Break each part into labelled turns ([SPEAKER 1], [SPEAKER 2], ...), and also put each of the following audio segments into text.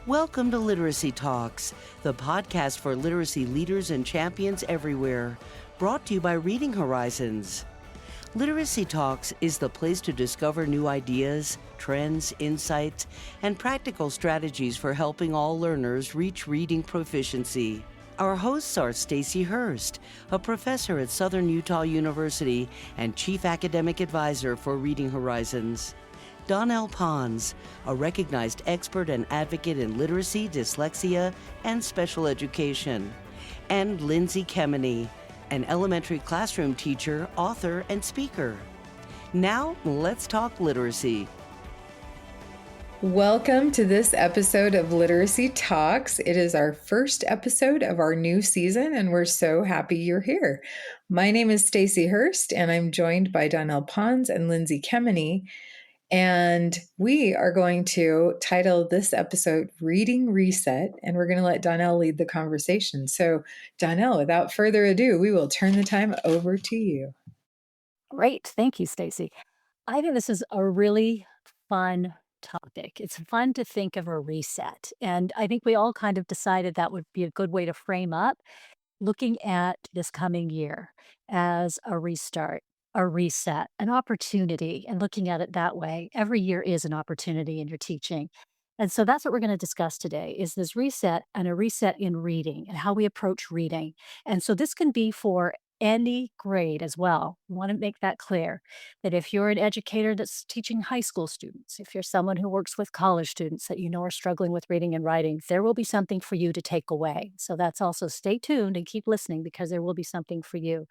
[SPEAKER 1] Welcome to Literacy Talks, the podcast for literacy leaders and champions everywhere, brought to you by Reading Horizons. Literacy Talks is the place to discover new ideas, trends, insights, and practical strategies for helping all learners reach reading proficiency. Our hosts are Stacy Hurst, a professor at Southern Utah University and Chief Academic Advisor for Reading Horizons. Donell Pons, a recognized expert and advocate in literacy, dyslexia, and special education. And Lindsay Kemeny, an elementary classroom teacher, author, and speaker. Now, let's talk literacy.
[SPEAKER 2] Welcome to this episode of Literacy Talks. It is our first episode of our new season, and we're so happy you're here. My name is Stacy Hurst, and I'm joined by Donell Pons and Lindsay Kemeny. And we are going to title this episode Reading Reset, and we're going to let Donell lead the conversation. So, Donell, without further ado, we will turn the time over to you.
[SPEAKER 3] Great. Thank you, Stacy. I think this is a really fun topic. It's fun to think of a reset. And I think we all kind of decided that would be a good way to frame up looking at this coming year as a restart, a reset, an opportunity, and looking at it that way. Every year is an opportunity in your teaching. And so that's what we're going to discuss today is this reset and a reset in reading and how we approach reading. And so this can be for any grade as well. I want to make that clear that if you're an educator that's teaching high school students, if you're someone who works with college students that you know are struggling with reading and writing, there will be something for you to take away. So that's also stay tuned and keep listening because there will be something for you.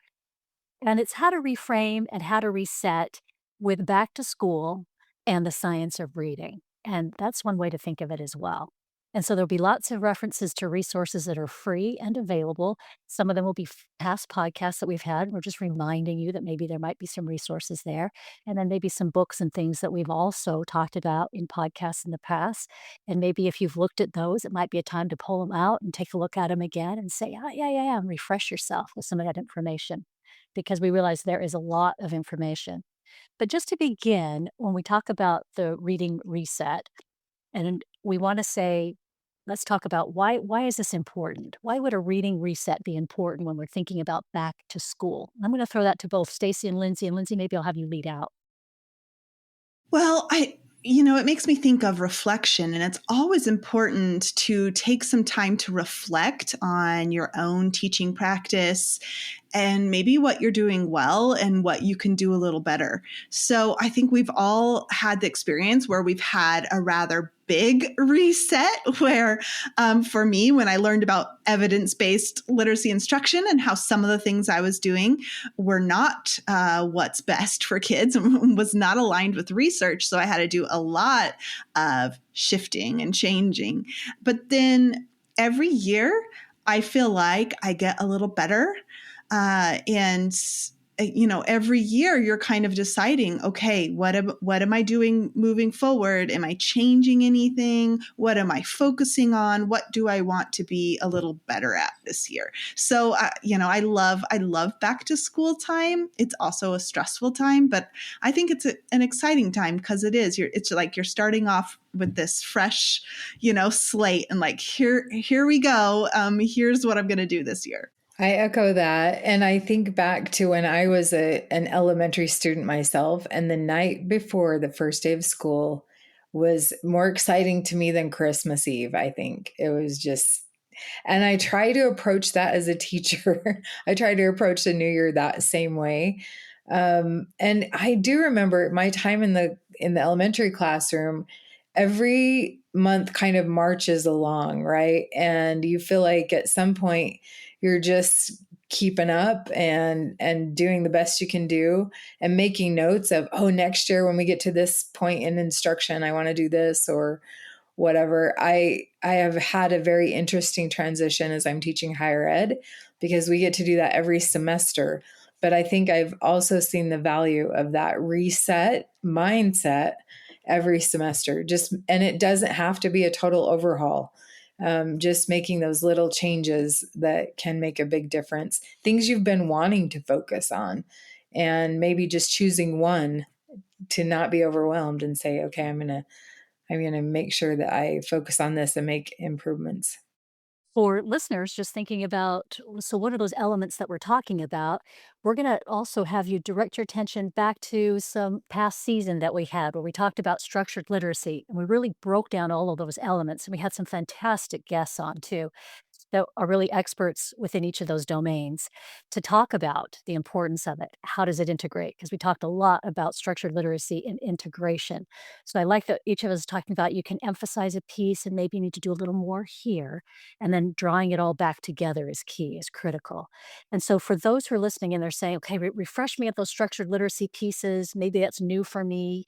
[SPEAKER 3] And it's how to reframe and how to reset with back to school and the science of reading. And that's one way to think of it as well. And so there'll be lots of references to resources that are free and available. Some of them will be past podcasts that we've had. We're just reminding you that maybe there might be some resources there. And then maybe some books and things that we've also talked about in podcasts in the past. And maybe if you've looked at those, it might be a time to pull them out and take a look at them again and say, yeah, and refresh yourself with some of that information, because we realize there is a lot of information. But just to begin, when we talk about the reading reset, and we want to say, let's talk about why is this important? Why would a reading reset be important when we're thinking about back to school? I'm going to throw that to both Stacy and Lindsay. And Lindsay, maybe I'll have you lead out.
[SPEAKER 4] Well, it makes me think of reflection, and it's always important to take some time to reflect on your own teaching practice and maybe what you're doing well and what you can do a little better. So I think we've all had the experience where we've had a rather big reset where for me, when I learned about evidence-based literacy instruction and how some of the things I was doing were not what's best for kids and was not aligned with research. So I had to do a lot of shifting and changing. But then every year, I feel like I get a little better. Every year you're kind of deciding, okay, what am I doing moving forward? Am I changing anything? What am I focusing on? What do I want to be a little better at this year? So, I love back to school time. It's also a stressful time, but I think it's an exciting time because it's like you're starting off with this fresh, slate and like, here we go. Here's what I'm going to do this year.
[SPEAKER 2] I echo that. And I think back to when I was an elementary student myself, and the night before the first day of school was more exciting to me than Christmas Eve. I think it was just, and I try to approach that as a teacher. I try to approach the new year that same way. And I do remember my time in the elementary classroom. Every month kind of marches along, right? And you feel like at some point you're just keeping up and doing the best you can do and making notes of, next year when we get to this point in instruction, I want to do this or whatever. I have had a very interesting transition as I'm teaching higher ed because we get to do that every semester. But I think I've also seen the value of that reset mindset every semester. And it doesn't have to be a total overhaul. Just making those little changes that can make a big difference. Things you've been wanting to focus on, and maybe just choosing one to not be overwhelmed and say, okay, I'm I'm going to make sure that I focus on this and make improvements.
[SPEAKER 3] For listeners just thinking about, so what are those elements that we're talking about? We're going to also have you direct your attention back to some past season that we had where we talked about structured literacy, and we really broke down all of those elements, and we had some fantastic guests on too that are really experts within each of those domains to talk about the importance of it. How does it integrate? Because we talked a lot about structured literacy and integration. So I like that each of us is talking about you can emphasize a piece and maybe you need to do a little more here, and then drawing it all back together is key, is critical. And so for those who are listening and they're saying, okay, refresh me at those structured literacy pieces, maybe that's new for me.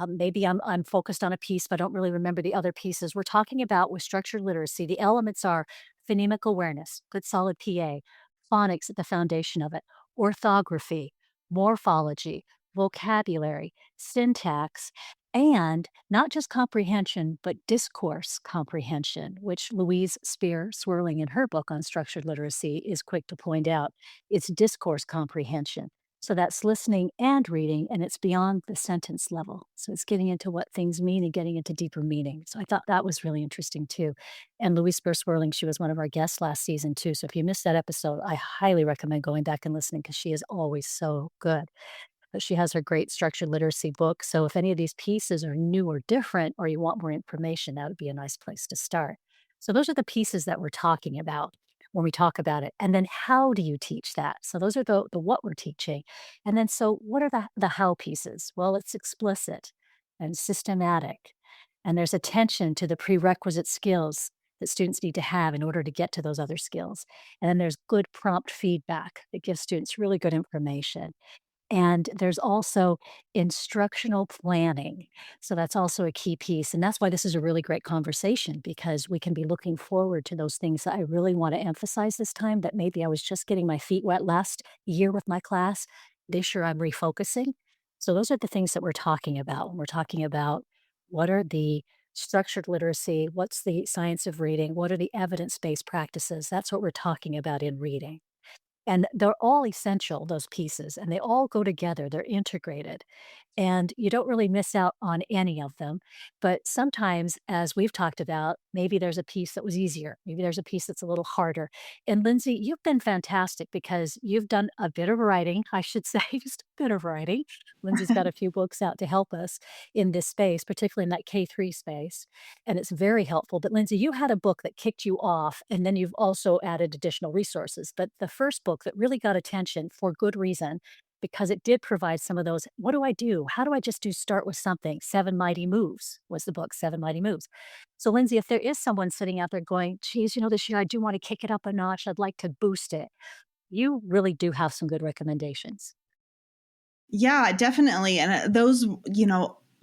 [SPEAKER 3] Maybe I'm focused on a piece, but I don't really remember the other pieces. We're talking about with structured literacy, the elements are phonemic awareness, good solid PA, phonics at the foundation of it, orthography, morphology, vocabulary, syntax, and not just comprehension, but discourse comprehension, which Louise Spear Swirling in her book on structured literacy is quick to point out. It's discourse comprehension. So that's listening and reading, and it's beyond the sentence level. So it's getting into what things mean and getting into deeper meaning. So I thought that was really interesting too. And Louise Spear Swirling, she was one of our guests last season too. So if you missed that episode, I highly recommend going back and listening because she is always so good. But she has her great structured literacy book. So if any of these pieces are new or different, or you want more information, that would be a nice place to start. So those are the pieces that we're talking about when we talk about it. And then how do you teach that? So those are the what we're teaching. And then so what are the how pieces? Well, it's explicit and systematic. And there's attention to the prerequisite skills that students need to have in order to get to those other skills. And then there's good prompt feedback that gives students really good information. And there's also instructional planning. So that's also a key piece. And that's why this is a really great conversation because we can be looking forward to those things that I really want to emphasize this time that maybe I was just getting my feet wet last year with my class. This year I'm refocusing. So those are the things that we're talking about when we're talking about what are the structured literacy, what's the science of reading, what are the evidence-based practices. That's what we're talking about in reading. And they're all essential, those pieces, and they all go together. They're integrated. And you don't really miss out on any of them. But sometimes, as we've talked about, maybe there's a piece that was easier. Maybe there's a piece that's a little harder. And Lindsay, you've been fantastic because you've done a bit of writing, I should say, just a bit of writing. Lindsay's got a few books out to help us in this space, particularly in that K-3 space. And it's very helpful. But Lindsay, you had a book that kicked you off, and then you've also added additional resources. But the first book that really got attention for good reason because it did provide some of those. What do I do? How do I just do start with something? Seven Mighty Moves was the book, Seven Mighty Moves. So, Lindsay, if there is someone sitting out there going, geez, this year I do want to kick it up a notch, I'd like to boost it. You really do have some good recommendations.
[SPEAKER 4] Yeah, definitely. And those,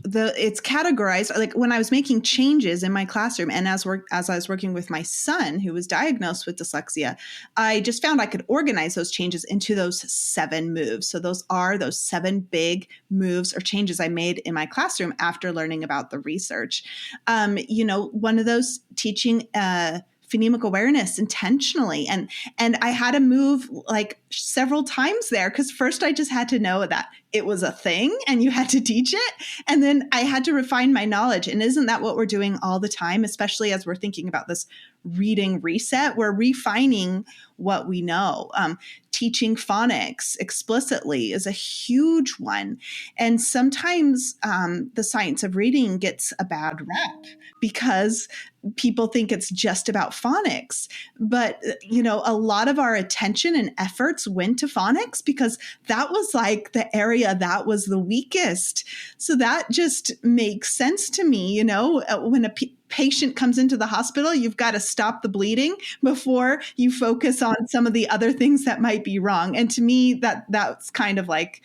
[SPEAKER 4] it's categorized like when I was making changes in my classroom and as I was working with my son who was diagnosed with dyslexia, I just found I could organize those changes into those 7 moves. So those are those 7 big moves or changes I made in my classroom after learning about the research. One of those teaching phonemic awareness intentionally. And I had to move like several times there because first I just had to know that it was a thing and you had to teach it. And then I had to refine my knowledge. And isn't that what we're doing all the time, especially as we're thinking about this reading reset? We're refining what we know. Teaching phonics explicitly is a huge one. And sometimes the science of reading gets a bad rep because people think it's just about phonics. But, a lot of our attention and efforts went to phonics because that was like the area that was the weakest. So that just makes sense to me. When a patient comes into the hospital, you've got to stop the bleeding before you focus on some of the other things that might be wrong. And to me, that's kind of like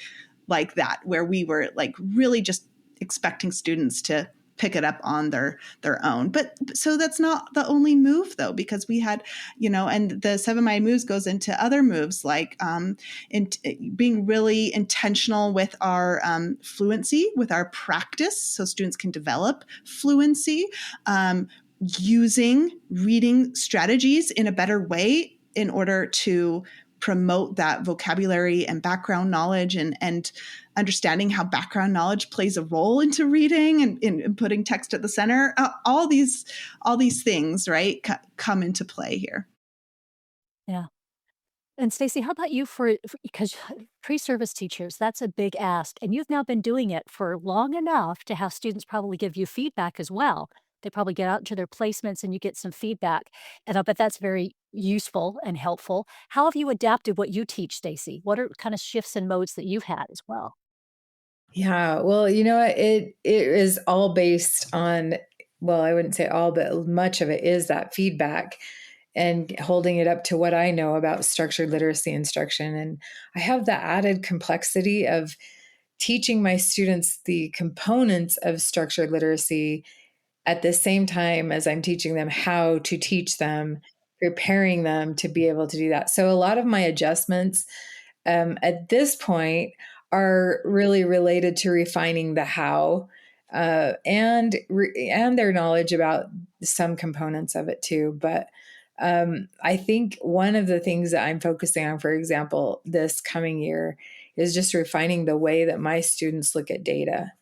[SPEAKER 4] that, where we were like really just expecting students to pick it up on their own. But so that's not the only move though, because we had, and the 7 Mighty Moves goes into other moves like being really intentional with our fluency, with our practice, so students can develop fluency, using reading strategies in a better way in order to promote that vocabulary and background knowledge and understanding how background knowledge plays a role into reading and in putting text at the center. All these things, right, come into play here.
[SPEAKER 3] Yeah. And Stacy, how about you because pre-service teachers, that's a big ask, and you've now been doing it for long enough to have students probably give you feedback as well. They probably get out to their placements and you get some feedback. And I bet that's very useful and helpful. How have you adapted what you teach, Stacy? What are kind of shifts and modes that you've had as well?
[SPEAKER 2] Yeah, well, it is all based on, well, I wouldn't say all, but much of it is that feedback and holding it up to what I know about structured literacy instruction. And I have the added complexity of teaching my students the components of structured literacy at the same time as I'm teaching them how to teach them, preparing them to be able to do that. So a lot of my adjustments at this point are really related to refining the how and their knowledge about some components of it too. But I think one of the things that I'm focusing on, for example, this coming year is just refining the way that my students look at data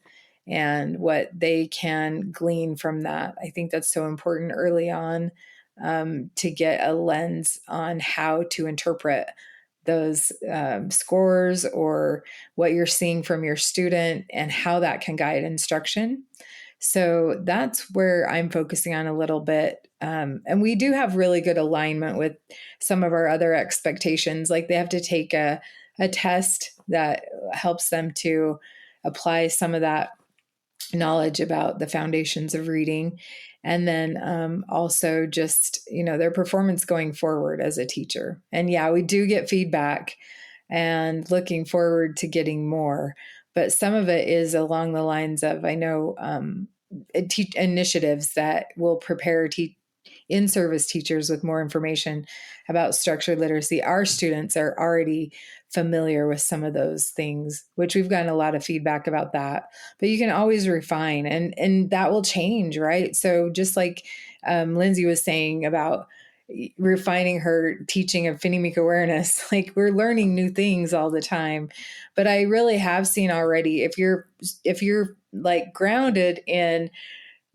[SPEAKER 2] and what they can glean from that. I think that's so important early on to get a lens on how to interpret those scores or what you're seeing from your student and how that can guide instruction. So that's where I'm focusing on a little bit. And we do have really good alignment with some of our other expectations. Like they have to take a test that helps them to apply some of that knowledge about the foundations of reading. And then also just, their performance going forward as a teacher. And yeah, we do get feedback and looking forward to getting more. But some of it is along the lines of, I know, initiatives that will prepare in-service teachers with more information about structured literacy. Our students are already familiar with some of those things, which we've gotten a lot of feedback about that. But you can always refine, and that will change, right? So just like Lindsay was saying about refining her teaching of phonemic awareness, like we're learning new things all the time. But I really have seen already, if you're like grounded in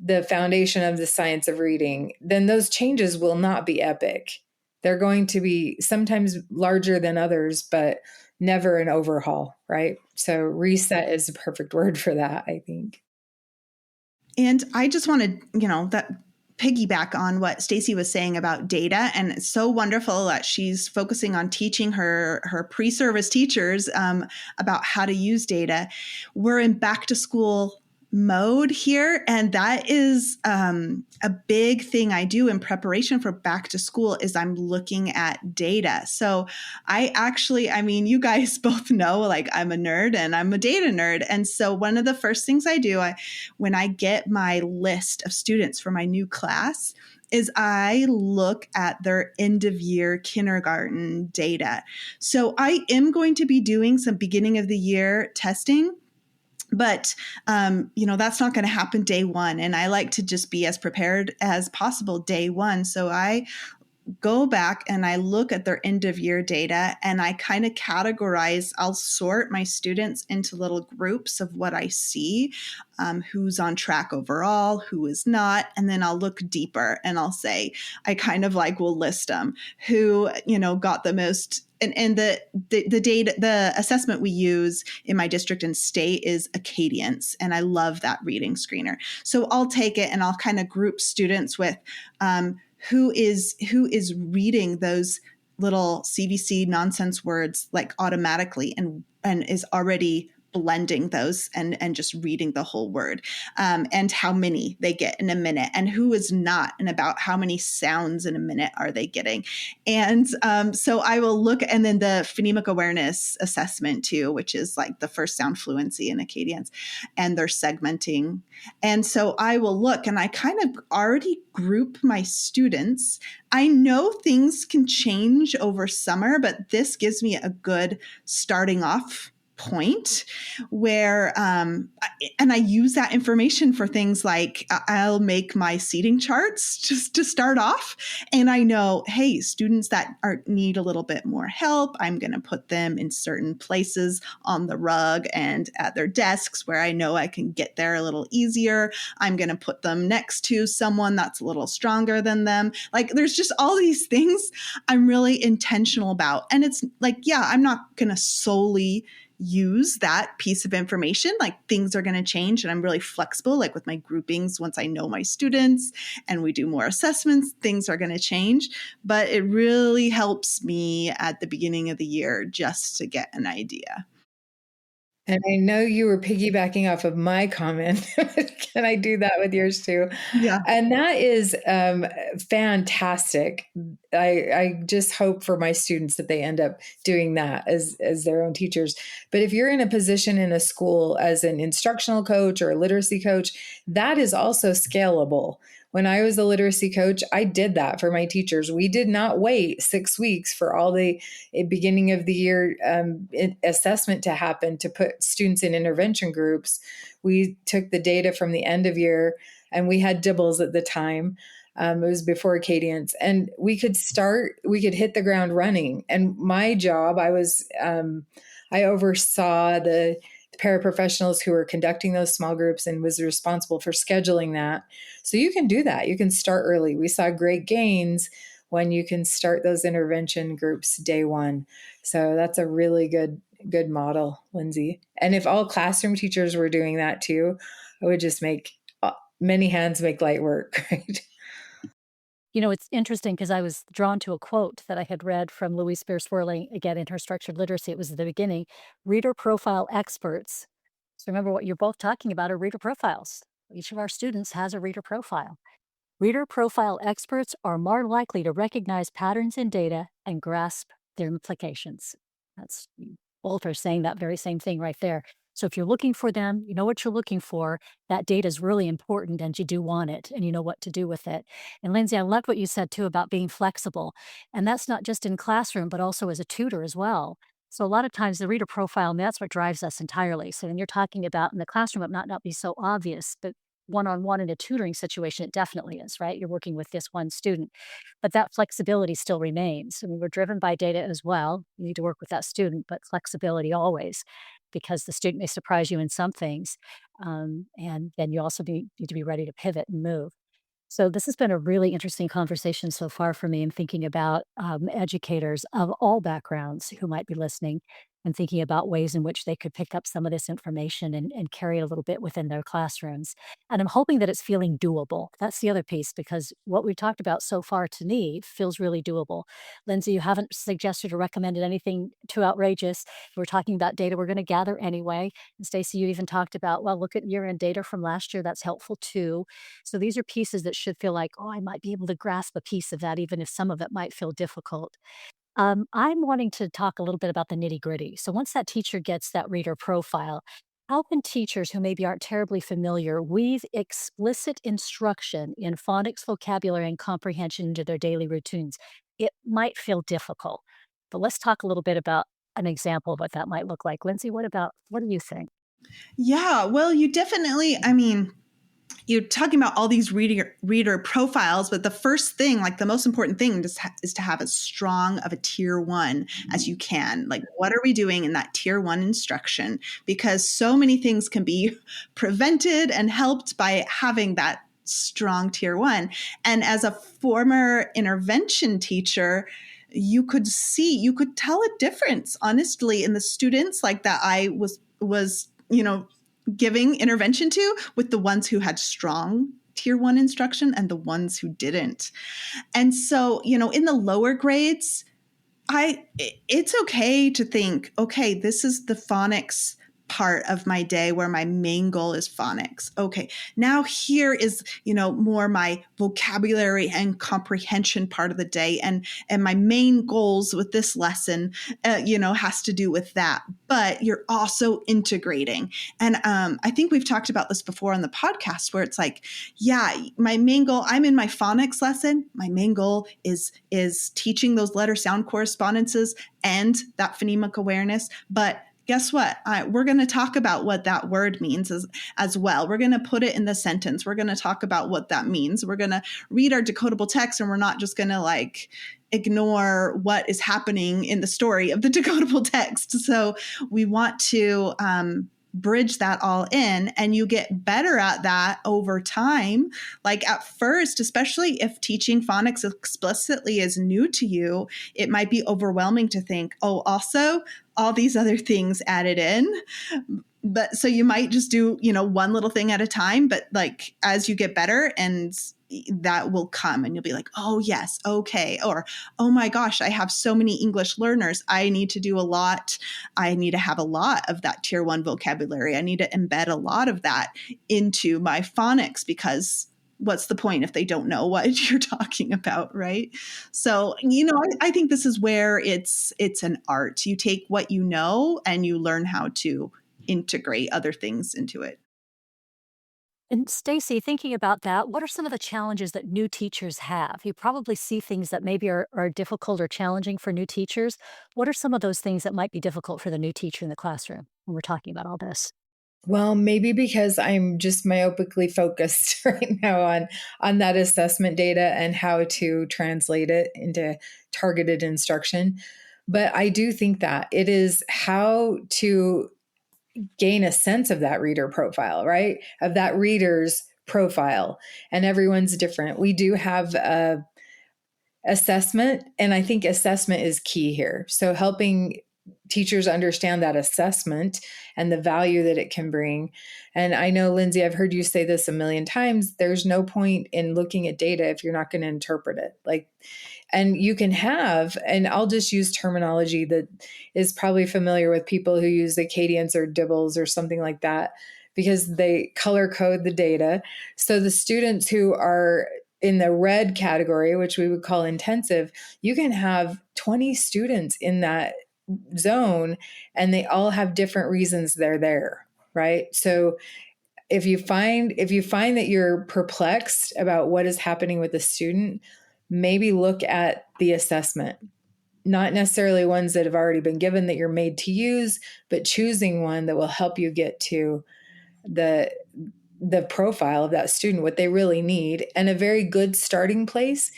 [SPEAKER 2] the foundation of the science of reading, then those changes will not be epic. They're going to be sometimes larger than others, but never an overhaul, right? So reset is the perfect word for that, I think.
[SPEAKER 4] And I just wanted, that piggyback on what Stacy was saying about data. And it's so wonderful that she's focusing on teaching her pre-service teachers about how to use data. We're in back to school mode here. And that is a big thing I do in preparation for back to school is I'm looking at data. So you guys both know, like I'm a nerd and I'm a data nerd. And so one of the first things I do when I get my list of students for my new class is I look at their end of year kindergarten data. So I am going to be doing some beginning of the year testing. But, that's not going to happen day one. And I like to just be as prepared as possible day one. So I go back and I look at their end of year data and I kind of I'll sort my students into little groups of what I see, who's on track overall, who is not. And then I'll look deeper and I'll say, I kind of will list them who, got the most. And the data, the assessment we use in my district and state is Acadience. And I love that reading screener. So I'll take it and I'll kind of group students with, who is reading those little CVC nonsense words automatically and is already blending those and just reading the whole word, and how many they get in a minute and who is not, and about how many sounds in a minute are they getting. And so I will look, and then the phonemic awareness assessment too, which is the first sound fluency in Acadians, and they're segmenting. And so I will look and I kind of already group my students. I know things can change over summer, but this gives me a good starting off point where, and I use that information for things like I'll make my seating charts just to start off. And I know, hey, students that need a little bit more help, I'm going to put them in certain places on the rug and at their desks where I know I can get there a little easier. I'm going to put them next to someone that's a little stronger than them. Like there's just all these things I'm really intentional about. And it's like, yeah, I'm not going to solely use that piece of information. Like things are going to change and I'm really flexible. Like with my groupings, once I know my students and we do more assessments, things are going to change. But it really helps me at the beginning of the year just to get an idea.
[SPEAKER 2] And I know you were piggybacking off of my comment. Can I do that with yours too?
[SPEAKER 4] Yeah.
[SPEAKER 2] And that is fantastic. I just hope for my students that they end up doing that as their own teachers. But if you're in a position in a school as an instructional coach or a literacy coach, that is also scalable. When I was a literacy coach, I did that for my teachers. We did not wait 6 weeks for all the beginning of the year assessment to happen to put students in intervention groups. We took the data from the end of year, and we had dibbles at the time. It was before Acadians, and we could hit the ground running. And my job, I oversaw the paraprofessionals who were conducting those small groups and was responsible for scheduling that. So you can do that. You can start early. We saw great gains when you can start those intervention groups day one. So that's a really good model, Lindsay. And if all classroom teachers were doing that too, it would just make many hands make light work, right?
[SPEAKER 3] You know, it's interesting because I was drawn to a quote that I had read from Louise Beer-Swirling, again, in her structured literacy. It was at the beginning, reader profile experts. So remember what you're both talking about are reader profiles. Each of our students has a reader profile. Reader profile experts are more likely to recognize patterns in data and grasp their implications. That's both are saying that very same thing right there. So if you're looking for them, you know what you're looking for. That data is really important and you do want it and you know what to do with it. And Lindsay, I loved what you said too about being flexible. And that's not just in classroom, but also as a tutor as well. So a lot of times the reader profile, and that's what drives us entirely. So when you're talking about in the classroom, it might not be so obvious, but one-on-one in a tutoring situation, it definitely is, right? You're working with this one student, but that flexibility still remains. I mean, we're driven by data as well. You need to work with that student, but flexibility always, because the student may surprise you in some things. And then you also need to be ready to pivot and move. So this has been a really interesting conversation so far for me in thinking about educators of all backgrounds who might be listening and thinking about ways in which they could pick up some of this information and carry it a little bit within their classrooms. And I'm hoping that it's feeling doable. That's the other piece, because what we've talked about so far to me feels really doable. Lindsay, you haven't suggested or recommended anything too outrageous. We're talking about data we're going to gather anyway. And Stacy, you even talked about, well, look at year-end data from last year. That's helpful too. So these are pieces that should feel like, oh, I might be able to grasp a piece of that, even if some of it might feel difficult. I'm wanting to talk a little bit about the nitty gritty. So once that teacher gets that reader profile, how can teachers who maybe aren't terribly familiar weave explicit instruction in phonics, vocabulary, and comprehension into their daily routines? It might feel difficult, but let's talk a little bit about an example of what that might look like. Lindsay, what do you think?
[SPEAKER 4] Yeah, well, you definitely, you're talking about all these reader profiles, but the first thing, like the most important thing is to have as strong of a tier 1 as you can. Like, what are we doing in that tier 1 instruction? Because so many things can be prevented and helped by having that strong tier 1. And as a former intervention teacher, you could tell a difference, honestly, in the students like that I was giving intervention to, with the ones who had strong tier 1 instruction and the ones who didn't. And so, in the lower grades, it's okay to think, okay, this is the phonics part of my day where my main goal is phonics. Okay, now here is, more my vocabulary and comprehension part of the day. And my main goals with this lesson, has to do with that. But you're also integrating. And I think we've talked about this before on the podcast where it's like, yeah, my main goal, I'm in my phonics lesson. My main goal is teaching those letter sound correspondences and that phonemic awareness. But guess what? We're going to talk about what that word means as well. We're going to put it in the sentence. We're going to talk about what that means. We're going to read our decodable text, and we're not just going to like ignore what is happening in the story of the decodable text. So we want to bridge that all in, and you get better at that over time. Like at first, especially if teaching phonics explicitly is new to you, it might be overwhelming to think, oh, also all these other things added in. But so you might just do, one little thing at a time, but like as you get better, and that will come and you'll be like, oh yes, okay. Or, oh my gosh, I have so many English learners. I need to do a lot. I need to have a lot of that tier 1 vocabulary. I need to embed a lot of that into my phonics, because what's the point if they don't know what you're talking about, right? So, I think this is where it's an art. You take what you know and you learn how to integrate other things into it.
[SPEAKER 3] And Stacy, thinking about that, what are some of the challenges that new teachers have? You probably see things that maybe are difficult or challenging for new teachers. What are some of those things that might be difficult for the new teacher in the classroom when we're talking about all this?
[SPEAKER 2] Well, maybe because I'm just myopically focused right now on that assessment data and how to translate it into targeted instruction. But I do think that it is how to gain a sense of that reader profile, right? Of that reader's profile. And everyone's different. We do have assessment, and I think assessment is key here. So helping teachers understand that assessment and the value that it can bring. And I know, Lindsay, I've heard you say this a million times. There's no point in looking at data if you're not going to interpret it. And you can have, and I'll just use terminology that is probably familiar with people who use Acadians or Dibbles or something like that, because they color code the data. So the students who are in the red category, which we would call intensive, you can have 20 students in that zone, and they all have different reasons they're there, right? So if you find that you're perplexed about what is happening with the student, maybe look at the assessment, not necessarily ones that have already been given that you're made to use, but choosing one that will help you get to the profile of that student, what they really need. And a very good starting place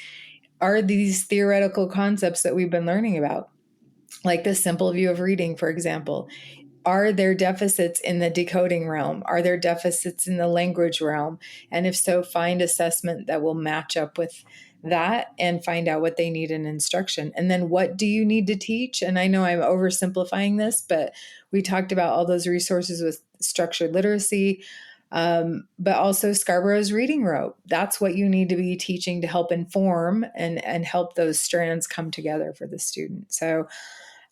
[SPEAKER 2] are these theoretical concepts that we've been learning about, like the simple view of reading, for example. Are there deficits in the decoding realm? Are there deficits in the language realm? And if so, find assessment that will match up with that and find out what they need in instruction. And then what do you need to teach? And I know I'm oversimplifying this, but we talked about all those resources with structured literacy, but also Scarborough's reading rope. That's what you need to be teaching to help inform and help those strands come together for the student. So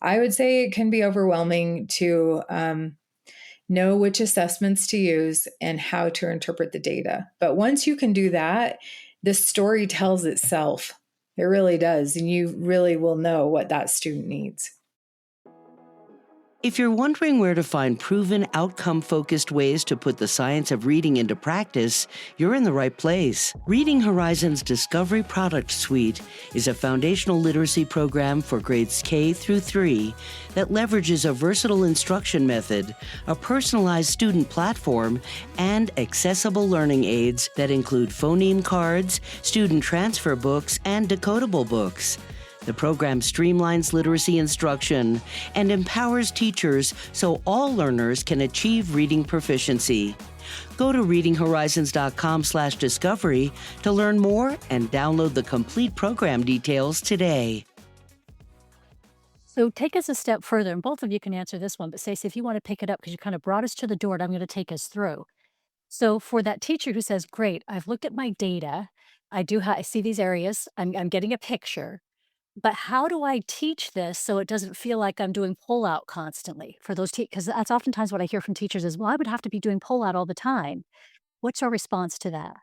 [SPEAKER 2] I would say it can be overwhelming to know which assessments to use and how to interpret the data. But once you can do that, the story tells itself. It really does. And you really will know what that student needs.
[SPEAKER 1] If you're wondering where to find proven, outcome-focused ways to put the science of reading into practice, you're in the right place. Reading Horizons Discovery Product Suite is a foundational literacy program for grades K through 3 that leverages a versatile instruction method, a personalized student platform, and accessible learning aids that include phoneme cards, student transfer books, and decodable books. The program streamlines literacy instruction and empowers teachers so all learners can achieve reading proficiency. Go to readinghorizons.com/discovery to learn more and download the complete program details today.
[SPEAKER 3] So take us a step further, and both of you can answer this one, but Stacey, if you want to pick it up, because you kind of brought us to the door, and I'm going to take us through. So for that teacher who says, great, I've looked at my data, I see these areas, I'm getting a picture. But how do I teach this so it doesn't feel like I'm doing pull-out constantly for those because that's oftentimes what I hear from teachers is, "Well, I would have to be doing pull-out all the time." What's your response to that?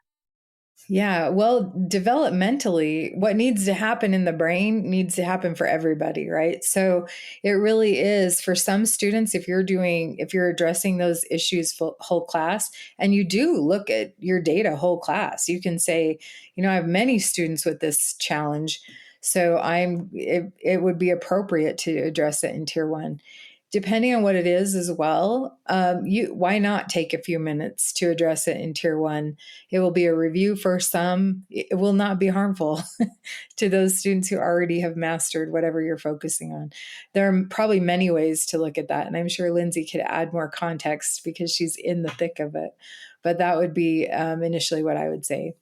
[SPEAKER 2] Yeah, well, developmentally, what needs to happen in the brain needs to happen for everybody, right? So it really is for some students, if you're addressing those issues whole class, and you do look at your data whole class, you can say, I have many students with this challenge. So it would be appropriate to address it in tier 1. depending on what it is as well, why not take a few minutes to address it in tier one? It will be a review for some. It will not be harmful to those students who already have mastered whatever you're focusing on. There are probably many ways to look at that. And I'm sure Lindsay could add more context because she's in the thick of it. But that would be initially what I would say.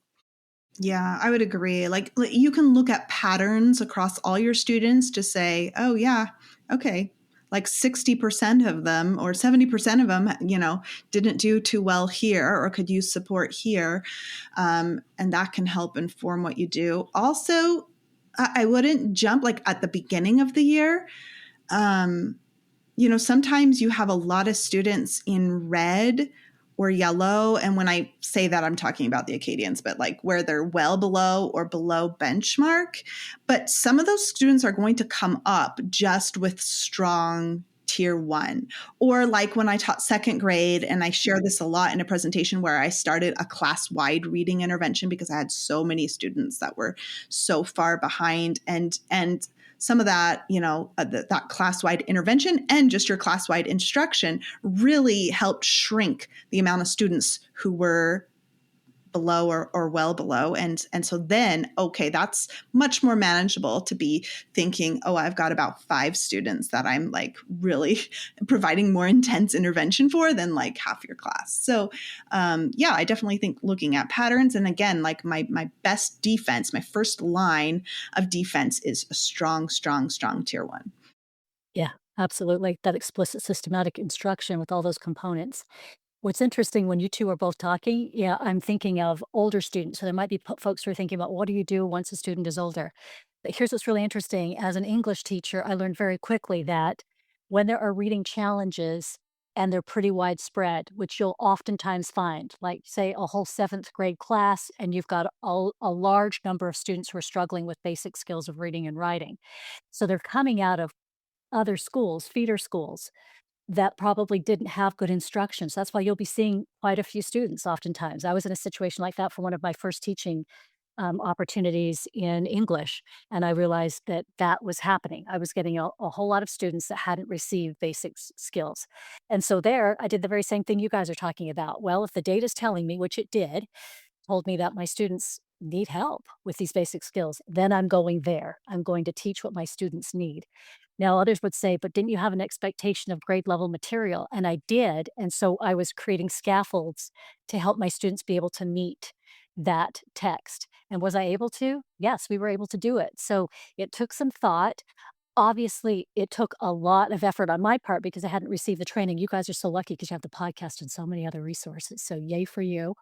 [SPEAKER 4] Yeah, I would agree. Like you can look at patterns across all your students to say, oh, yeah, okay, like 60% of them or 70% of them, didn't do too well here or could use support here. And that can help inform what you do. Also, I wouldn't jump like at the beginning of the year. Sometimes you have a lot of students in red or yellow. And when I say that, I'm talking about the Acadians, but like where they're well below or below benchmark. But some of those students are going to come up just with strong tier one. Or like when I taught second grade, and I share this a lot in a presentation where I started a class-wide reading intervention because I had so many students that were so far behind. And some of that, that class-wide intervention and just your class-wide instruction really helped shrink the amount of students who were below or well below. And so then, okay, that's much more manageable to be thinking, oh, I've got about 5 students that I'm like really providing more intense intervention for than like half your class. So yeah, I definitely think looking at patterns. And again, like my best defense, my first line of defense is a strong tier one.
[SPEAKER 3] Yeah, absolutely. That explicit systematic instruction with all those components. What's interesting when you two are both talking, yeah, I'm thinking of older students. So there might be folks who are thinking about what do you do once a student is older? But here's what's really interesting. As an English teacher, I learned very quickly that when there are reading challenges and they're pretty widespread, which you'll oftentimes find, like say a whole seventh grade class, and you've got a large number of students who are struggling with basic skills of reading and writing. So they're coming out of other schools, feeder schools, that probably didn't have good instructions. That's why you'll be seeing quite a few students oftentimes. I was in a situation like that for one of my first teaching opportunities in English, and I realized that that was happening. I was getting a whole lot of students that hadn't received basic skills. And so there, I did the very same thing you guys are talking about. Well, if the data's telling me, which it did, told me that my students need help with these basic skills, then I'm going there. I'm going to teach what my students need. Now, others would say, but didn't you have an expectation of grade level material? And I did. And so I was creating scaffolds to help my students be able to meet that text. And was I able to? Yes, we were able to do it. So it took some thought. Obviously, it took a lot of effort on my part because I hadn't received the training. You guys are so lucky because you have the podcast and so many other resources. So, yay for you.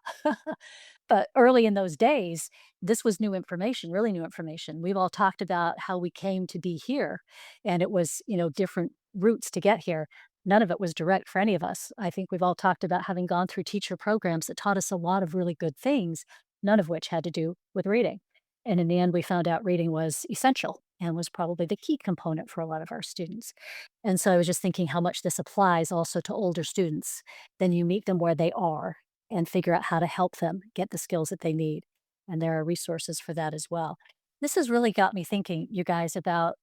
[SPEAKER 3] But early in those days, this was new information, really new information. We've all talked about how we came to be here, and it was, different routes to get here. None of it was direct for any of us. I think we've all talked about having gone through teacher programs that taught us a lot of really good things, none of which had to do with reading. And in the end, we found out reading was essential and was probably the key component for a lot of our students. And so I was just thinking how much this applies also to older students. Then you meet them where they are and figure out how to help them get the skills that they need. And there are resources for that as well. This has really got me thinking, you guys, about,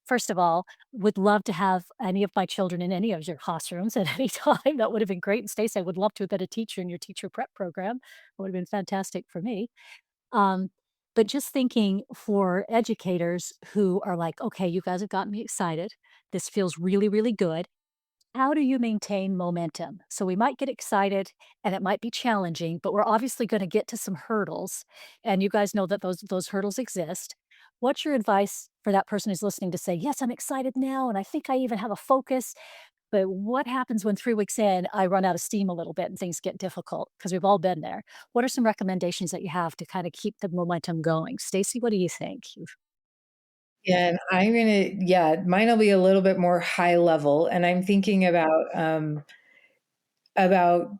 [SPEAKER 3] first of all, would love to have any of my children in any of your classrooms at any time. That would have been great. And Stacey, I would love to have been a teacher in your teacher prep program. It would have been fantastic for me. Um, but just thinking for educators who are like, okay, you guys have gotten me excited. This feels really, really good. How do you maintain momentum? So we might get excited and it might be challenging, but we're obviously going to get to some hurdles. And you guys know that those hurdles exist. What's your advice for that person who's listening to say, yes, I'm excited now, and I think I even have a focus. But what happens when 3 weeks in, I run out of steam a little bit and things get difficult? Because we've all been there. What are some recommendations that you have to kind of keep the momentum going? Stacy, what do you think?
[SPEAKER 2] Yeah, and mine will be a little bit more high level. And I'm thinking about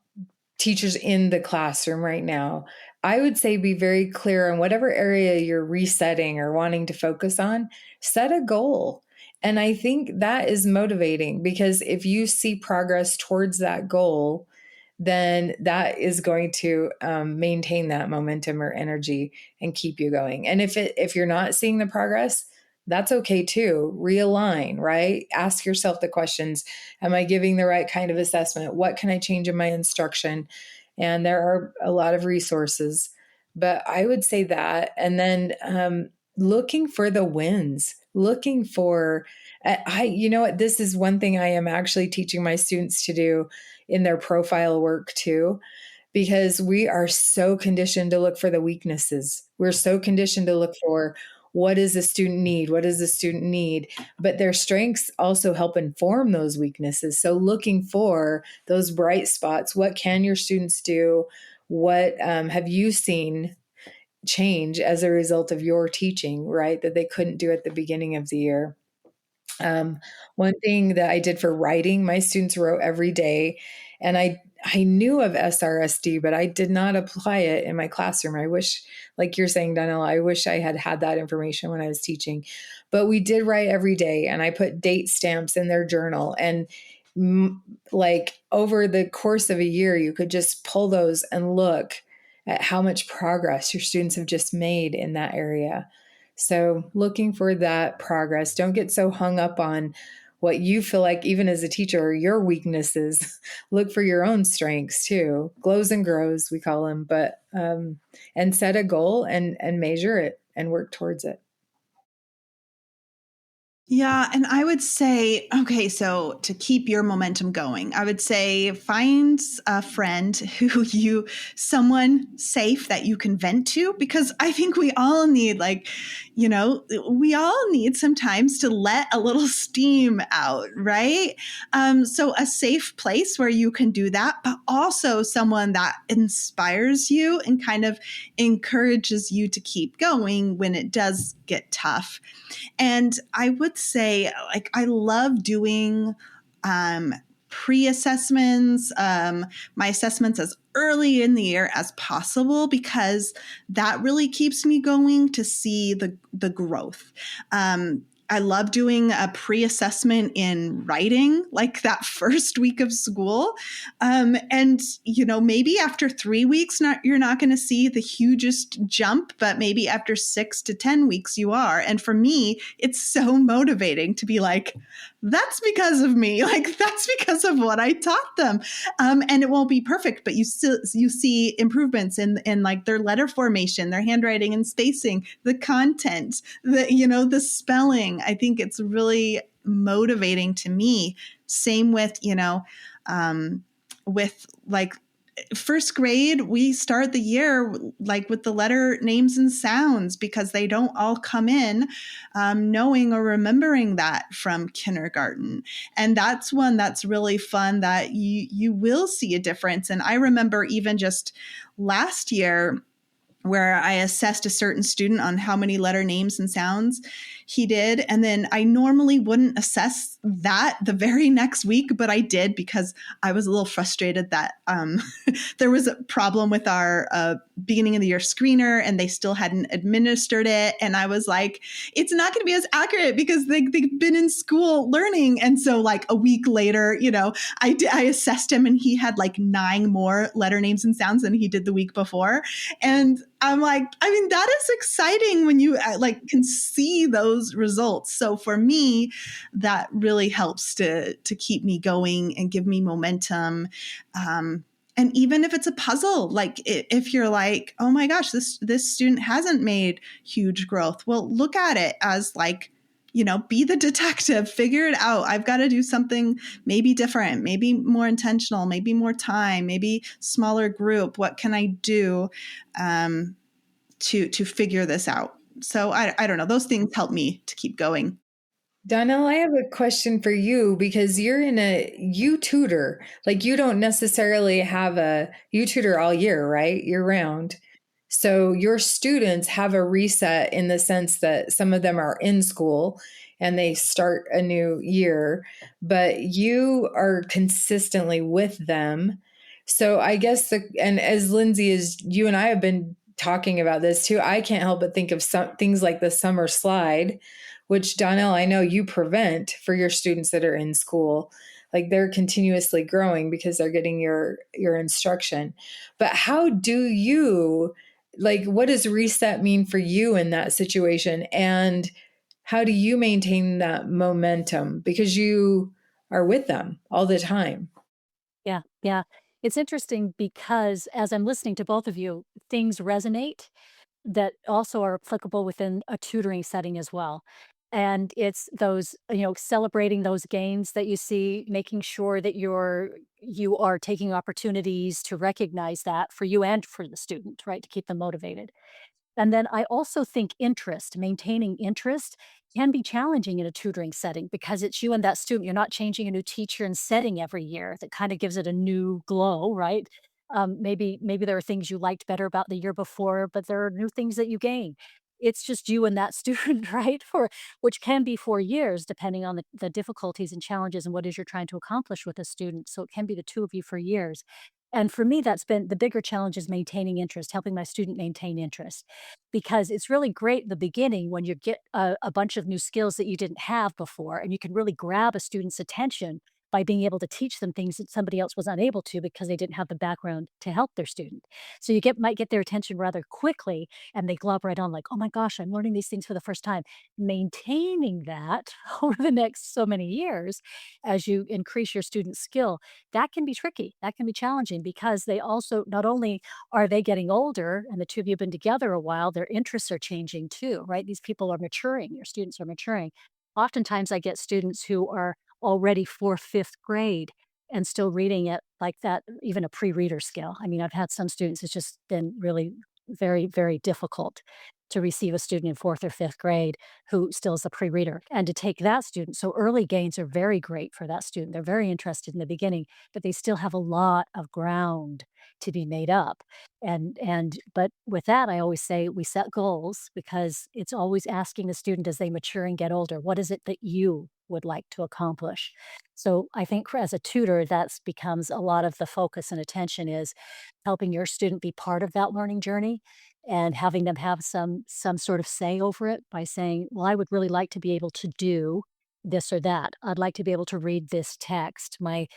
[SPEAKER 2] teachers in the classroom right now. I would say be very clear on whatever area you're resetting or wanting to focus on, set a goal. And I think that is motivating because if you see progress towards that goal, then that is going to maintain that momentum or energy and keep you going. And if you're not seeing the progress, That's okay too. Realign, right? Ask yourself the questions. Am I giving the right kind of assessment? What can I change in my instruction? And there are a lot of resources, but I would say that. And then looking for the wins, looking for, you know what, this is one thing I am actually teaching my students to do in their profile work too, because we are so conditioned to look for the weaknesses. We're so conditioned to look for what does the student need? What does the student need? But their strengths also help inform those weaknesses. So looking for those bright spots, what can your students do? What have you seen change as a result of your teaching, right? That they couldn't do at the beginning of the year. One thing that I did for writing, my students wrote every day, and I knew of SRSD, but I did not apply it in my classroom. I wish, like you're saying, Donell, I wish I had had that information when I was teaching. But we did write every day, and I put date stamps in their journal. And like over the course of a year, you could just pull those and look at how much progress your students have just made in that area. So looking for that progress. Don't get so hung up on what you feel like, even as a teacher, are your weaknesses. Look for your own strengths too. Glows and grows, we call them, but and set a goal and measure it and work towards it.
[SPEAKER 4] Yeah. And I would say, okay, so to keep your momentum going, I would say find a friend someone safe that you can vent to, because I think we all need, we all need sometimes to let a little steam out, right? So a safe place where you can do that, but also someone that inspires you and kind of encourages you to keep going when it does get tough. And I would say, I love doing pre-assessments, my assessments as early in the year as possible, because that really keeps me going to see the growth. I love doing a pre-assessment in writing, like that first week of school. And, maybe after 3 weeks, you're not going to see the hugest jump, but maybe after 6 to 10 weeks you are. And for me, it's so motivating to be like, that's because of me. Like, that's because of what I taught them. And it won't be perfect, but you see improvements in like their letter formation, their handwriting and spacing, the content, the spelling. I think it's really motivating to me. Same with, with like first grade, we start the year like with the letter names and sounds, because they don't all come in knowing or remembering that from kindergarten. And that's one that's really fun, that you will see a difference. And I remember even just last year, where I assessed a certain student on how many letter names and sounds he did. And then I normally wouldn't assess that the very next week, but I did, because I was a little frustrated that there was a problem with our beginning of the year screener, and they still hadn't administered it. And I was like, it's not going to be as accurate because they've been in school learning. And so like a week later, I assessed him, and he had like 9 more letter names and sounds than he did the week before. And I'm like, that is exciting when you can see those results. So for me, that really helps to keep me going and give me momentum. And even if it's a puzzle, like if you're like, oh my gosh, this student hasn't made huge growth, well, look at it as like, be the detective, figure it out. I've got to do something maybe different, maybe more intentional, maybe more time, maybe smaller group. What can I do to figure this out? So I don't know. Those things help me to keep going.
[SPEAKER 2] Donell, I have a question for you, because you tutor, like you don't necessarily you tutor all year, right? Year round. So your students have a reset in the sense that some of them are in school and they start a new year, but you are consistently with them. So I guess and as Lindsay, as you and I have been talking about this too, I can't help but think of some things like the summer slide, which Donell, I know you prevent for your students that are in school. Like they're continuously growing because they're getting your instruction. But how do you, what does reset mean for you in that situation? And how do you maintain that momentum? Because you are with them all the time.
[SPEAKER 3] Yeah, yeah. It's interesting because as I'm listening to both of you, things resonate that also are applicable within a tutoring setting as well. And it's those, celebrating those gains that you see, making sure that you are taking opportunities to recognize that for you and for the student, right? To keep them motivated. And then I also think maintaining interest can be challenging in a tutoring setting because it's you and that student. You're not changing a new teacher and setting every year that kind of gives it a new glow, right? Maybe there are things you liked better about the year before, but there are new things that you gain. It's just you and that student, right? For which can be 4 years, depending on the difficulties and challenges and what it is you're trying to accomplish with a student. So it can be the two of you for years. And for me, that's been the bigger challenge is maintaining interest, helping my student maintain interest because it's really great in the beginning when you get a bunch of new skills that you didn't have before, and you can really grab a student's attention by being able to teach them things that somebody else was unable to because they didn't have the background to help their student. So you might get their attention rather quickly, and they glob right on like, "Oh my gosh, I'm learning these things for the first time." Maintaining that over the next so many years as you increase your student's skill, that can be tricky. That can be challenging because they also not only are they getting older and the two of you have been together a while, their interests are changing too, right? These people are maturing, your students are maturing. Oftentimes, I get students who are already fourth, fifth grade and still reading at like that, even a pre reader skill. I mean, I've had some students, it's just been really very, very difficult to receive a student in fourth or fifth grade who still is a pre reader and to take that student. So early gains are very great for that student. They're very interested in the beginning, but they still have a lot of ground to be made up. But with that, I always say we set goals because it's always asking the student as they mature and get older, what is it that you would like to accomplish? So I think as a tutor, that's becomes a lot of the focus and attention is helping your student be part of that learning journey and having them have some sort of say over it by saying, well, I would really like to be able to do this or that. I'd like to be able to read this text. My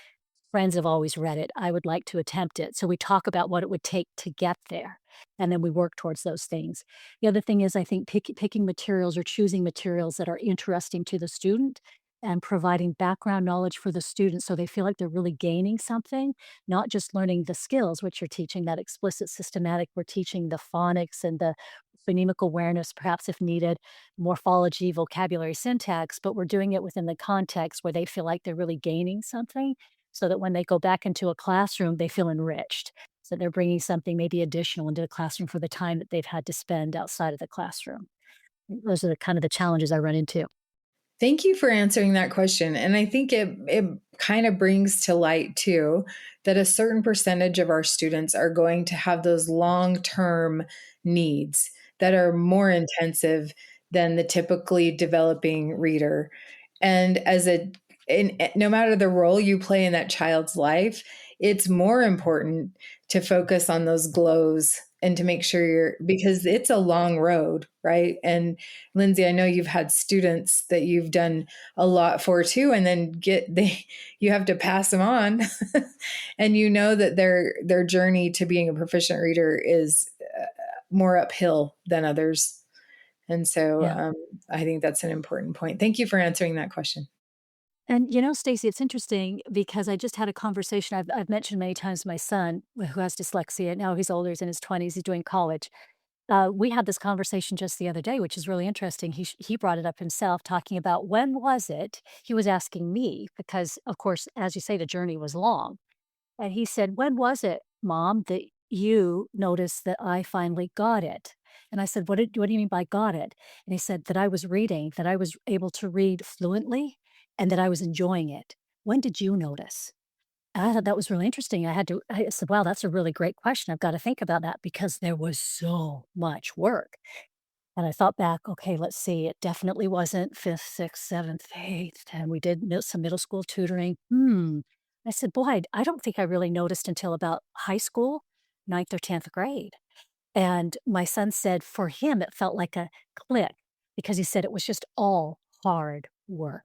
[SPEAKER 3] friends have always read it. I would like to attempt it. So we talk about what it would take to get there, and then we work towards those things. The other thing is I think picking materials or choosing materials that are interesting to the student and providing background knowledge for the student so they feel like they're really gaining something, not just learning the skills, which you're teaching that explicit systematic. We're teaching the phonics and the phonemic awareness, perhaps if needed, morphology, vocabulary, syntax, but we're doing it within the context where they feel like they're really gaining something so that when they go back into a classroom, they feel enriched. So they're bringing something maybe additional into the classroom for the time that they've had to spend outside of the classroom. Those are the kind of the challenges I run into.
[SPEAKER 2] Thank you for answering that question. And I think it kind of brings to light too that a certain percentage of our students are going to have those long-term needs that are more intensive than the typically developing reader. And no matter the role you play in that child's life, it's more important to focus on those glows and to make sure because it's a long road, right? And Lindsay, I know you've had students that you've done a lot for too, and then you have to pass them on, and you know that their journey to being a proficient reader is more uphill than others. And so
[SPEAKER 3] Yeah.
[SPEAKER 2] I think that's an important point. Thank you for answering that question.
[SPEAKER 3] And Stacy, it's interesting because I just had a conversation. I've mentioned many times my son who has dyslexia. Now he's older, he's in his 20s, he's doing college. We had this conversation just the other day, which is really interesting. He brought it up himself, talking about when was it? He was asking me because, of course, as you say, the journey was long. And he said, "When was it, Mom, that you noticed that I finally got it?" And I said, what do you mean by got it?" And he said, "That I was reading, that I was able to read fluently, and that I was enjoying it. When did you notice?" And I thought that was really interesting. I said, "Wow, that's a really great question. I've got to think about that because there was so much work." And I thought back, okay, let's see, it definitely wasn't 5th, 6th, 7th, 8th, and we did some middle school tutoring. I said, boy, I don't think I really noticed until about high school, ninth or 10th grade. And my son said for him, it felt like a click because he said it was just all hard work.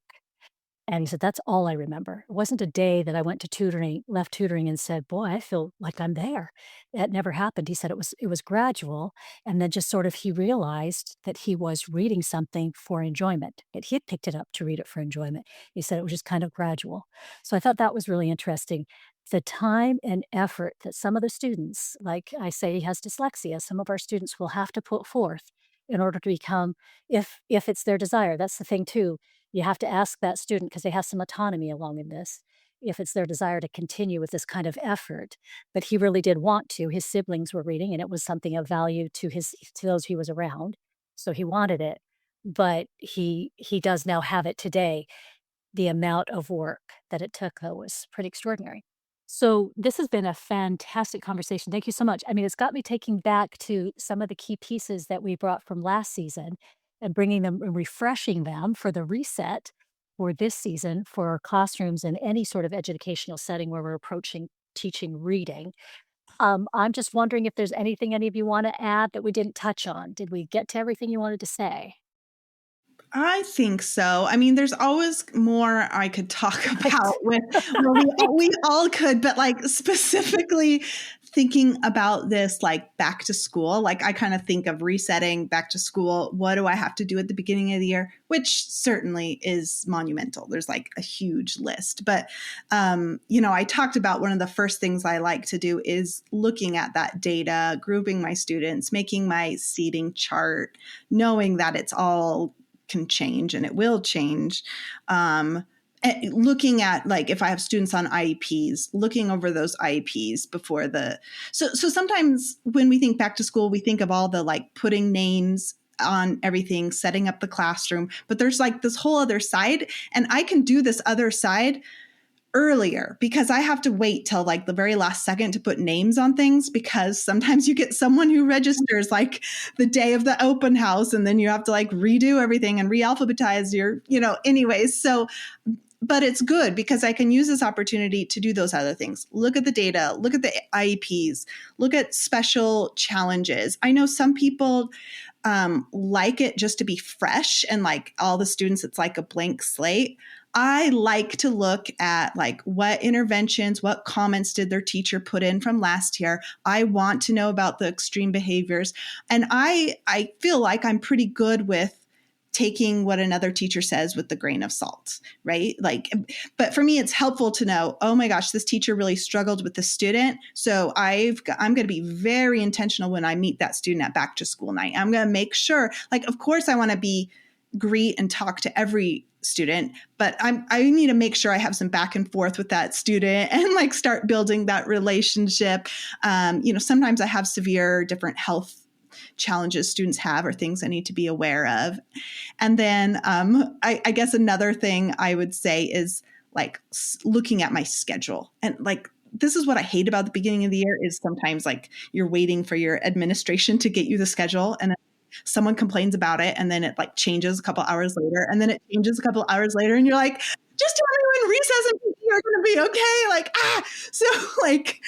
[SPEAKER 3] And he said, "That's all I remember. It wasn't a day that I went to tutoring left tutoring and said, 'Boy, I feel like I'm there.' That never happened." He said it was gradual, and then just sort of he realized that he was reading something for enjoyment, that he had picked it up to read it for enjoyment. He said it was just kind of gradual. So I thought that was really interesting. The time and effort that some of the students, like I say, he has dyslexia, some of our students will have to put forth in order to become, if it's their desire. That's the thing too. You have to ask that student because they have some autonomy along in this, if it's their desire to continue with this kind of effort. But he really did want to. His siblings were reading, and it was something of value to those he was around, so he wanted it. But he does now have it today. The amount of work that it took, though, was pretty extraordinary. So this has been a fantastic conversation. Thank you so much. I mean, it's got me taking back to some of the key pieces that we brought from last season and bringing them and refreshing them for the reset for this season for our classrooms in any sort of educational setting where we're approaching teaching reading. I'm just wondering if there's anything any of you want to add that we didn't touch on. Did we get to everything you wanted to say?
[SPEAKER 4] I think so. I mean, there's always more I could talk about with, well, we all could, but like specifically thinking about this, like back to school, like I kind of think of resetting back to school. What do I have to do at the beginning of the year? Which certainly is monumental. There's like a huge list, but, I talked about one of the first things I like to do is looking at that data, grouping my students, making my seating chart, knowing that it's all can change and it will change. Looking at like if I have students on IEPs, looking over those IEPs before so sometimes when we think back to school, we think of all the like putting names on everything, setting up the classroom, but there's like this whole other side, and I can do this other side earlier because I have to wait till like the very last second to put names on things, because sometimes you get someone who registers like the day of the open house and then you have to like redo everything and re-alphabetize anyways. So, but it's good because I can use this opportunity to do those other things. Look at the data, look at the IEPs, look at special challenges. I know some people like it just to be fresh and like all the students, it's like a blank slate. I like to look at like what interventions, what comments did their teacher put in from last year. I want to know about the extreme behaviors. And I feel like I'm pretty good with taking what another teacher says with the grain of salt, right? Like, but for me, it's helpful to know, oh my gosh, this teacher really struggled with the student. So I'm going to be very intentional when I meet that student at back to school night. I'm going to make sure, like, of course I want to greet and talk to every student, but I need to make sure I have some back and forth with that student and like start building that relationship. Sometimes I have severe different health challenges students have or things I need to be aware of. And then I guess another thing I would say is like looking at my schedule. And like, this is what I hate about the beginning of the year is sometimes like you're waiting for your administration to get you the schedule, and then someone complains about it, and then it like changes a couple hours later, and then it changes a couple hours later, and you're like, just tell me when recess and PT are going to be okay. Like, so like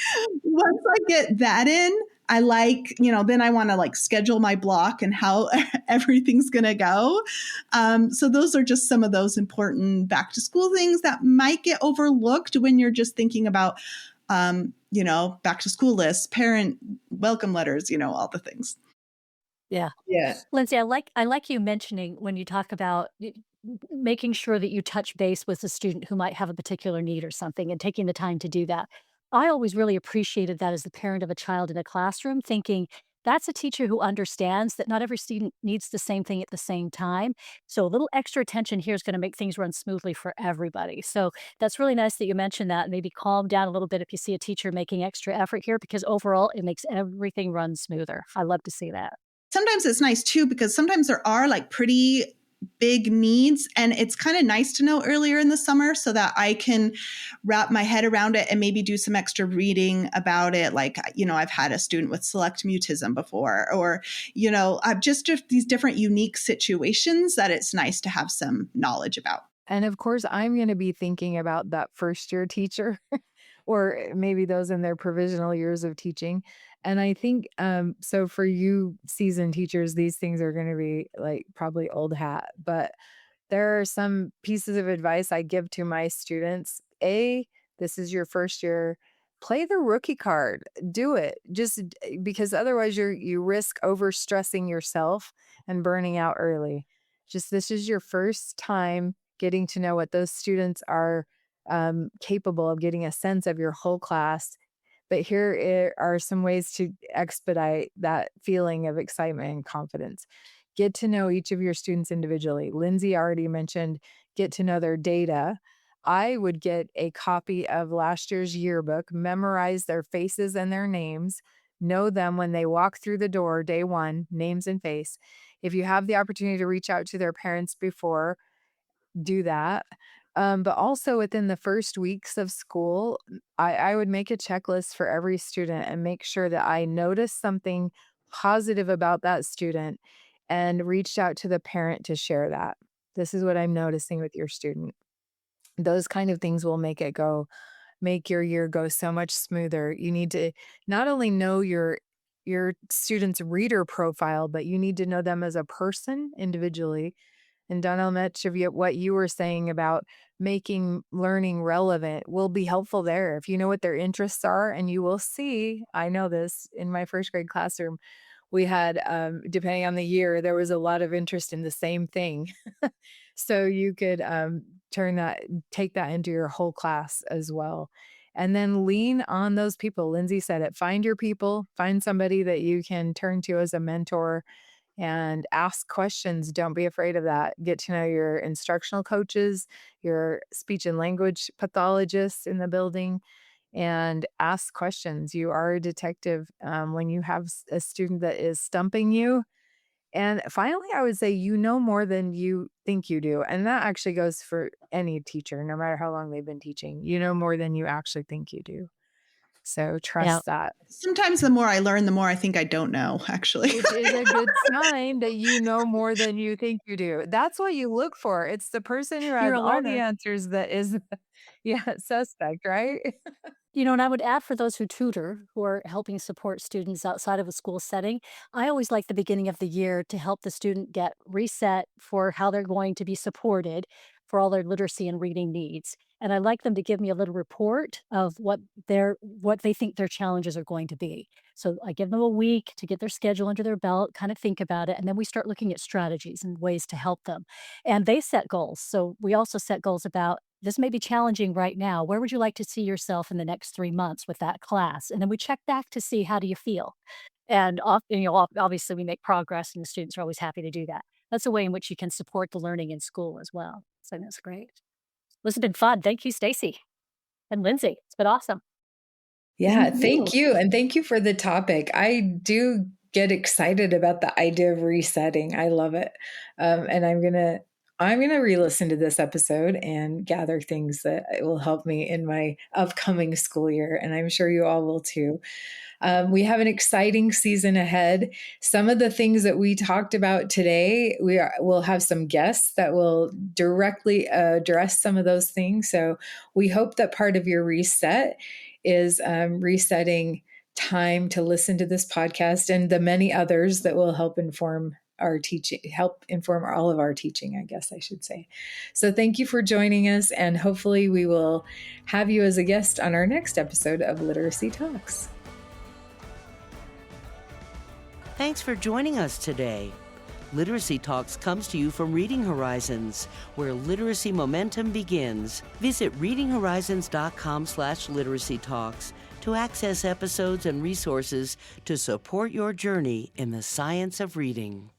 [SPEAKER 4] once I get that in, I like, then I want to like schedule my block and how everything's going to go. So those are just some of those important back to school things that might get overlooked when you're just thinking about, back to school lists, parent welcome letters, all the things.
[SPEAKER 3] Yeah.
[SPEAKER 2] Yeah.
[SPEAKER 3] Lindsay, I like you mentioning when you talk about making sure that you touch base with a student who might have a particular need or something and taking the time to do that. I always really appreciated that as the parent of a child in a classroom, thinking that's a teacher who understands that not every student needs the same thing at the same time. So a little extra attention here is going to make things run smoothly for everybody. So that's really nice that you mentioned that. And maybe calm down a little bit if you see a teacher making extra effort here, because overall it makes everything run smoother. I love to see that.
[SPEAKER 4] Sometimes it's nice too, because sometimes there are like pretty big needs, and it's kind of nice to know earlier in the summer so that I can wrap my head around it and maybe do some extra reading about it. Like, I've had a student with select mutism before, or, I've just these different unique situations that it's nice to have some knowledge about.
[SPEAKER 5] And of course, I'm going to be thinking about that first year teacher or maybe those in their provisional years of teaching. And I think, so for you seasoned teachers, these things are going to be like probably old hat, but there are some pieces of advice I give to my students. This is your first year. Play the rookie card. Do it. Because otherwise you risk overstressing yourself and burning out early. This is your first time getting to know what those students are capable of, getting a sense of your whole class. But here are some ways to expedite that feeling of excitement and confidence. Get to know each of your students individually. Lindsay already mentioned get to know their data. I would get a copy of last year's yearbook, memorize their faces and their names, know them when they walk through the door, day one, names and face. If you have the opportunity to reach out to their parents before, do that. But also within the first weeks of school, I would make a checklist for every student and make sure that I noticed something positive about that student and reached out to the parent to share that. This is what I'm noticing with your student. Those kind of things will make your year go so much smoother. You need to not only know your student's reader profile, but you need to know them as a person individually. And Donell, much of what you were saying about making learning relevant will be helpful there. If you know what their interests are, and you will see, I know this in my first grade classroom, we had, depending on the year, there was a lot of interest in the same thing. So you could take that into your whole class as well. And then lean on those people. Lindsay said it. Find your people, find somebody that you can turn to as a mentor and ask questions. Don't be afraid of that. Get to know your instructional coaches, your speech and language pathologists in the building, and ask questions. You are a detective when you have a student that is stumping you. And finally, I would say you know more than you think you do. And that actually goes for any teacher, no matter how long they've been teaching. You know more than you actually think you do. So
[SPEAKER 3] Yeah.
[SPEAKER 5] trust that.
[SPEAKER 4] Sometimes the more I learn, the more I think I don't know, actually.
[SPEAKER 5] Which is a good sign that you know more than you think you do. That's what you look for. It's the person who
[SPEAKER 3] You're
[SPEAKER 5] has
[SPEAKER 3] a
[SPEAKER 5] all the
[SPEAKER 3] learner.
[SPEAKER 5] answers that is, yeah, suspect, right?
[SPEAKER 3] And I would add for those who tutor, who are helping support students outside of a school setting, I always like the beginning of the year to help the student get reset for how they're going to be supported for all their literacy and reading needs. And I like them to give me a little report of what they think their challenges are going to be. So I give them a week to get their schedule under their belt, kind of think about it, and then we start looking at strategies and ways to help them. And they set goals. So we also set goals about this may be challenging right now. Where would you like to see yourself in the next 3 months with that class? And then we check back to see how do you feel. And obviously we make progress, and the students are always happy to do that. That's a way in which you can support the learning in school as well. So that's great. This has been fun. Thank you, Stacy and Lindsay. It's been awesome.
[SPEAKER 2] Yeah,
[SPEAKER 4] Thank
[SPEAKER 2] thank you. And thank you for the topic. I do get excited about the idea of resetting. I love it. And I'm gonna re-listen to this episode and gather things that will help me in my upcoming school year. And I'm sure you all will too. We have an exciting season ahead. Some of the things that we talked about today, we'll have some guests that will directly address some of those things. So we hope that part of your reset is resetting time to listen to this podcast and the many others that will help inform all of our teaching, I guess I should say. So thank you for joining us, and hopefully we will have you as a guest on our next episode of Literacy Talks.
[SPEAKER 1] Thanks for joining us today. Literacy Talks comes to you from Reading Horizons, where literacy momentum begins. Visit readinghorizons.com/literacy talks to access episodes and resources to support your journey in the science of reading.